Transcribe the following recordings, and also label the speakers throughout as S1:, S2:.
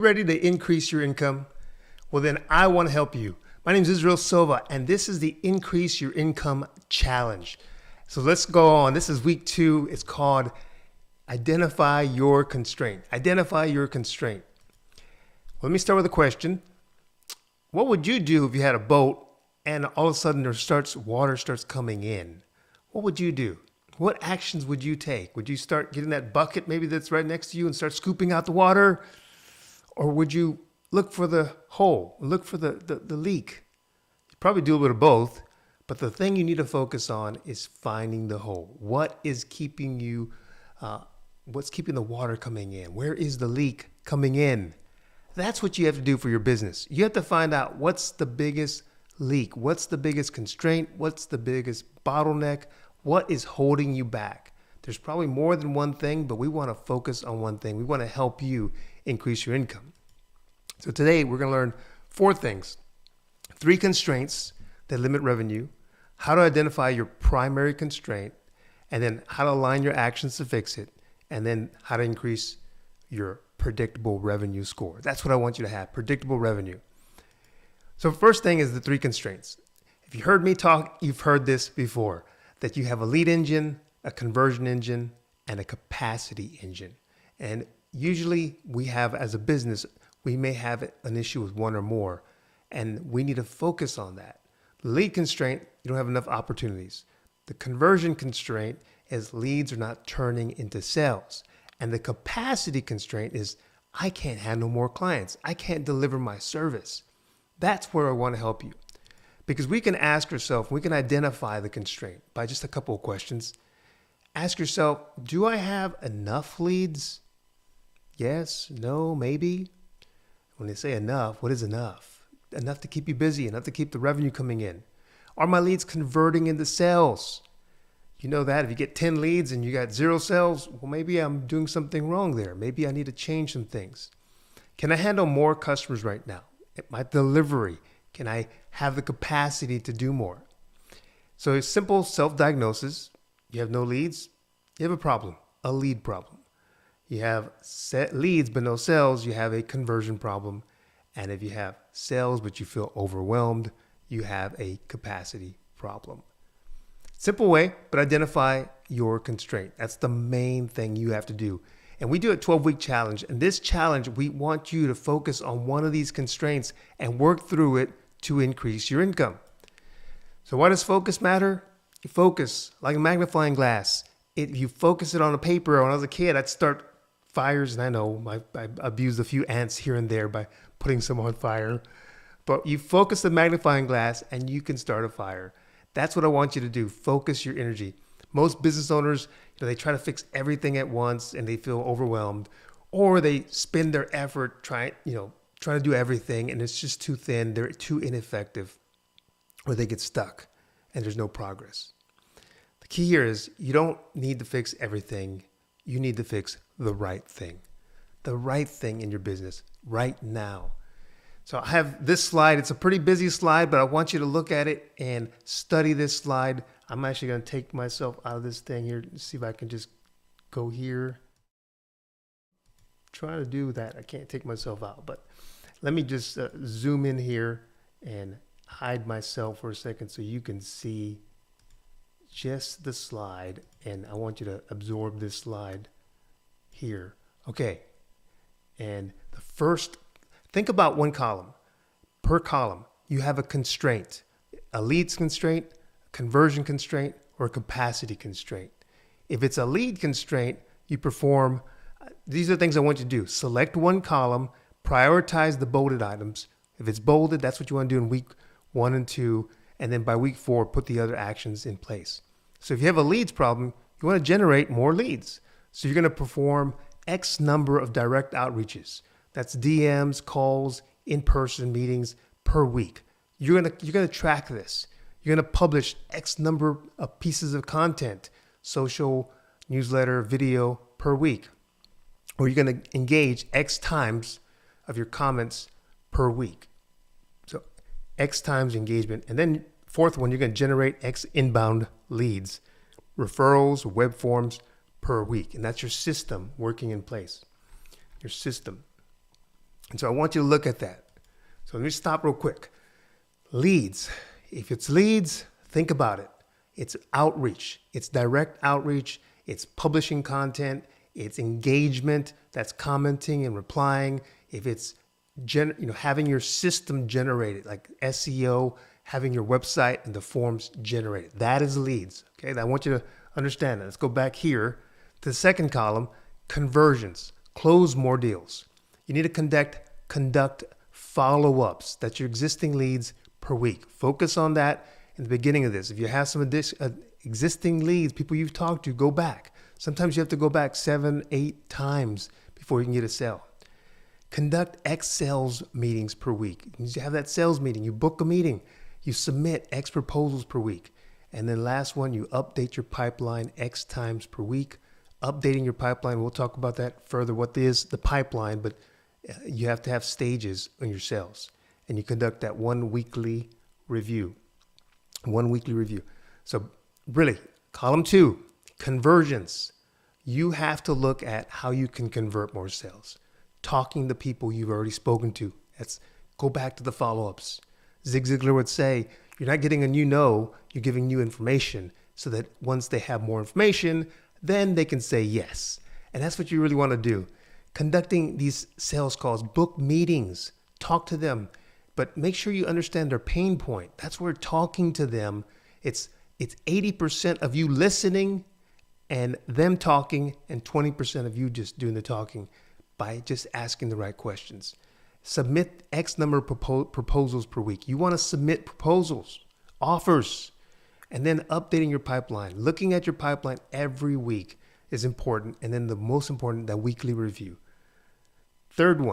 S1: Ready to increase your income? Well, then I want to help you. My name is Israel Silva, and this is the Increase Your Income Challenge. So let's go on. This is week 2. It's called Identify Your Constraint. Identify your constraint. Let me start with a question. What would you do if you had a boat and all of a sudden water starts coming in? What would you do? What actions would you take? Would you start getting that bucket maybe that's right next to you and start scooping out the water? Or would you look for the hole, look for the leak? You'd probably do a bit of both, but the thing you need to focus on is finding the hole. What is keeping you, what's keeping the water coming in? Where is the leak coming in? That's what you have to do for your business. You have to find out what's the biggest leak, what's the biggest constraint, what's the biggest bottleneck, what is holding you back. There's probably more than one thing, but we want to focus on one thing. We want to help you increase your income. So today we're going to learn 4 things. 3 constraints that limit revenue, how to identify your primary constraint, and then how to align your actions to fix it, and then how to increase your predictable revenue score. That's what I want you to have, predictable revenue. So first thing is the 3 constraints. If you heard me talk, you've heard this before, that you have a lead engine, a conversion engine, and a capacity engine. And usually we have, as a business, we may have an issue with one or more, and we need to focus on that. The lead constraint, you don't have enough opportunities. The conversion constraint is leads are not turning into sales. And the capacity constraint is I can't handle more clients. I can't deliver my service. That's where I want to help you. Because we can ask ourselves, we can identify the constraint by just a couple of questions. Ask yourself, do I have enough leads? Yes, no, maybe. When they say enough, what is enough? Enough to keep you busy, enough to keep the revenue coming in. Are my leads converting into sales? You know that if you get 10 leads and you got 0 sales, well, maybe I'm doing something wrong there. Maybe I need to change some things. Can I handle more customers right now? My delivery, can I have the capacity to do more? So a simple self-diagnosis. You have no leads, you have a problem, a lead problem. You have leads but no sales, you have a conversion problem. And if you have sales but you feel overwhelmed, you have a capacity problem. Simple way, but identify your constraint. That's the main thing you have to do. And we do a 12-week challenge. And this challenge, we want you to focus on one of these constraints and work through it to increase your income. So why does focus matter? You focus like a magnifying glass. If you focus it on a paper, when I was a kid, I'd start fires. And I know I abused a few ants here and there by putting some on fire. But you focus the magnifying glass and you can start a fire. That's what I want you to do. Focus your energy. Most business owners, they try to fix everything at once and they feel overwhelmed, or they spend their effort trying to do everything and it's just too thin. They're too ineffective, or they get stuck and there's no progress. The key here is you don't need to fix everything. You need to fix the right thing in your business right now. So I have this slide. It's a pretty busy slide, but I want you to look at it and study this slide. I'm actually going to take myself out of this thing here. See if I can just go here. Trying to do that. I can't take myself out, but let me just zoom in here and hide myself for a second so you can see just the slide. And I want you to absorb this slide here. Okay. And the first, think about one column. Per column, you have a constraint, a leads constraint, a conversion constraint, or a capacity constraint. If it's a lead constraint, you perform, these are the things I want you to do. Select one column, prioritize the bolded items. If it's bolded, that's what you want to do in week 1 and 2. And then by week 4, put the other actions in place. So if you have a leads problem, you want to generate more leads. So you're going to perform X number of direct outreaches. That's DMs, calls, in-person meetings per week. You're gonna track this. You're gonna publish X number of pieces of content, social, newsletter, video per week. Or you're gonna engage X times of your comments per week. So X times engagement. And then 4th one, you're gonna generate X inbound leads, referrals, web forms per week. And that's your system working in place. Your system. And so I want you to look at that. So let me stop real quick. Leads. If it's leads, think about it. It's outreach. It's direct outreach. It's publishing content. It's engagement. That's commenting and replying. If it's having your system generated, like SEO, having your website and the forms generated. That is leads. Okay, I want you to understand that. Let's go back here to the second column, conversions. Close more deals. You need to conduct follow-ups. That's your existing leads per week. Focus on that in the beginning of this. If you have some existing leads, people you've talked to, go back. Sometimes you have to go back 7, 8 times before you can get a sale. Conduct X sales meetings per week. You have that sales meeting. You book a meeting. You submit X proposals per week. And then last one, you update your pipeline X times per week. Updating your pipeline, we'll talk about that further, what is the pipeline, but you have to have stages on your sales. And you conduct that one weekly review. So really, column 2, conversions. You have to look at how you can convert more sales. Talking to people you've already spoken to. Go back to the follow-ups. Zig Ziglar would say, you're not getting a new no, you're giving new information so that once they have more information, then they can say yes. And that's what you really want to do. Conducting these sales calls, book meetings, talk to them, but make sure you understand their pain point. That's where talking to them, it's 80% of you listening and them talking and 20% of you just doing the talking by just asking the right questions. Submit X number of proposals per week. You want to submit proposals, offers, and then updating your pipeline. Looking at your pipeline every week is important. And then the most important, that weekly review. Third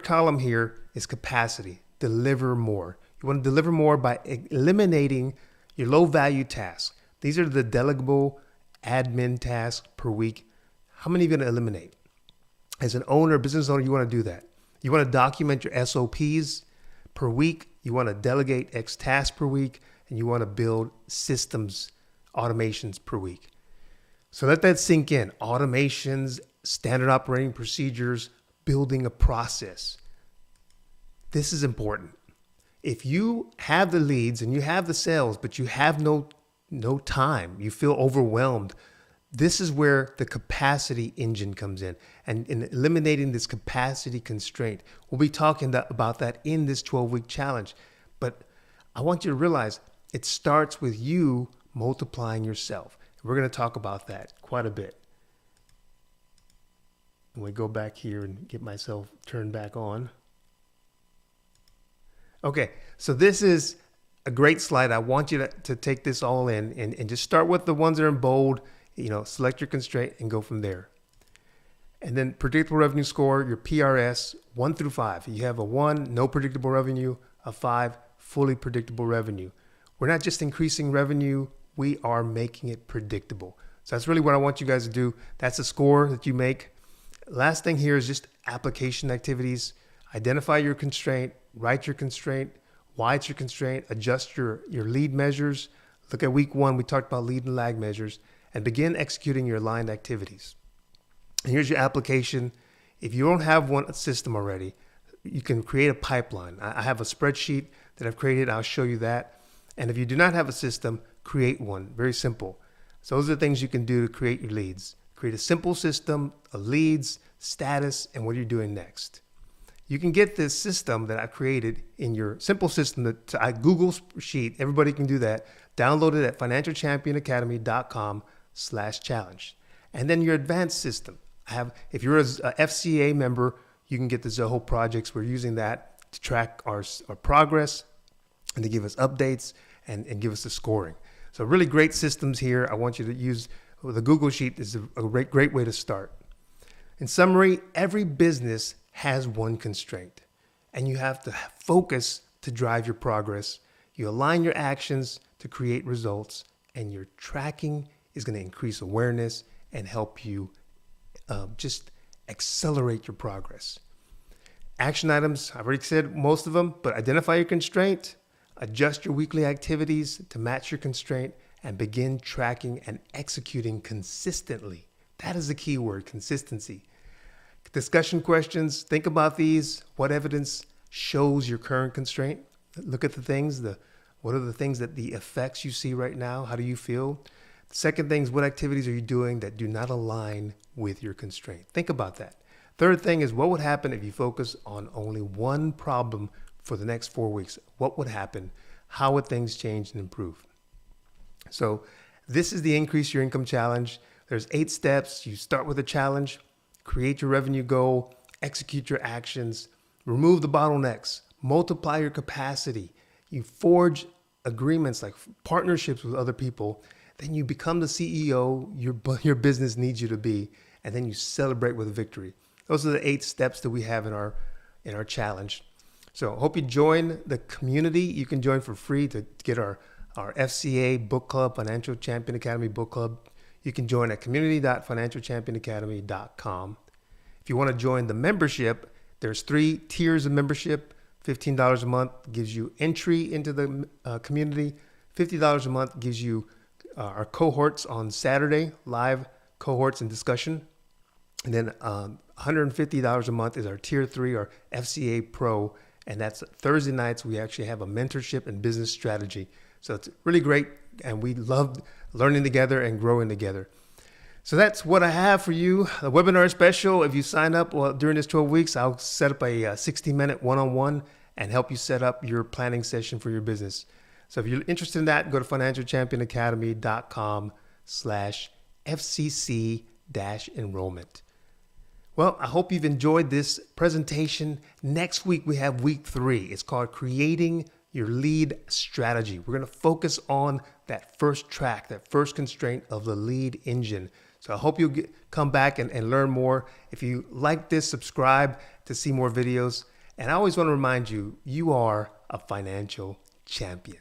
S1: column here is capacity. Deliver more. You want to deliver more by eliminating your low value tasks. These are the delegable admin tasks per week. How many are you going to eliminate? As an owner, business owner, you want to do that. You want to document your SOPs per week. You want to delegate X tasks per week, and you want to build systems, automations per week. So let that sink in. Automations, standard operating procedures, building a process. This is important. If you have the leads and you have the sales, but you have no time, you feel overwhelmed, this is where the capacity engine comes in. And in eliminating this capacity constraint, we'll be talking about that in this 12-week challenge. But I want you to realize it starts with you multiplying yourself. We're going to talk about that quite a bit. Let me go back here and get myself turned back on. Okay, so this is a great slide. I want you to take this all in and just start with the ones that are in bold. Select your constraint and go from there. And then predictable revenue score, your PRS, 1 through 5. You have a 1, no predictable revenue, a 5, fully predictable revenue. We're not just increasing revenue, we are making it predictable. So that's really what I want you guys to do. That's the score that you make. Last thing here is just application activities. Identify your constraint, write your constraint, why it's your constraint, adjust your lead measures. Look at week 1, we talked about lead and lag measures, and begin executing your aligned activities. And here's your application. If you don't have one system already, you can create a pipeline. I have a spreadsheet that I've created. I'll show you that. And if you do not have a system, create one. Very simple. So those are the things you can do to create your leads. Create a simple system of leads, status, and what you're doing next. You can get this system that I created in your simple system that Google Sheet. Everybody can do that. Download it at financialchampionacademy.com/challenge. And then your advanced system. If you're a FCA member, you can get the Zoho projects. We're using that to track our progress and to give us updates and give us the scoring. So really great systems here. I want you to use the Google Sheet. Is a great way to start. In summary, every business has one constraint, and you have to focus to drive your progress. You align your actions to create results, and your tracking is going to increase awareness and help you just accelerate your progress. Action items, I've already said most of them, but identify your constraint, adjust your weekly activities to match your constraint, and begin tracking and executing consistently. That is the key word, consistency. Discussion questions. Think about these. What evidence shows your current constraint? Look at the things. What are the things that the effects you see right now? How do you feel? The second thing is, what activities are you doing that do not align with your constraint? Think about that. Third thing is, what would happen if you focus on only one problem for the next 4 weeks? What would happen? How would things change and improve? So this is the Increase Your Income Challenge. There's 8 steps. You start with a challenge, create your revenue goal, execute your actions, remove the bottlenecks, multiply your capacity. You forge agreements like partnerships with other people. Then you become the CEO your business needs you to be, and then you celebrate with a victory. Those are the 8 steps that we have in our challenge. So I hope you join the community. You can join for free to get our FCA book club, Financial Champion Academy book club. You can join at community.financialchampionacademy.com. If you want to join the membership, there's 3 tiers of membership. $15 a month gives you entry into the community. $50 a month gives you our cohorts on Saturday, live cohorts and discussion. And then $150 a month is our tier 3, our FCA Pro. And that's Thursday nights. We actually have a mentorship and business strategy. So it's really great. And we love learning together and growing together. So that's what I have for you. The webinar special. If you sign up during this 12 weeks, I'll set up a 60-minute one-on-one and help you set up your planning session for your business. So if you're interested in that, go to financialchampionacademy.com/FCC-enrollment. Well, I hope you've enjoyed this presentation. Next week, we have week 3. It's called Creating Your Lead Strategy. We're going to focus on that first track, that first constraint of the lead engine. So I hope you'll come back and learn more. If you like this, subscribe to see more videos. And I always want to remind you, you are a financial champion.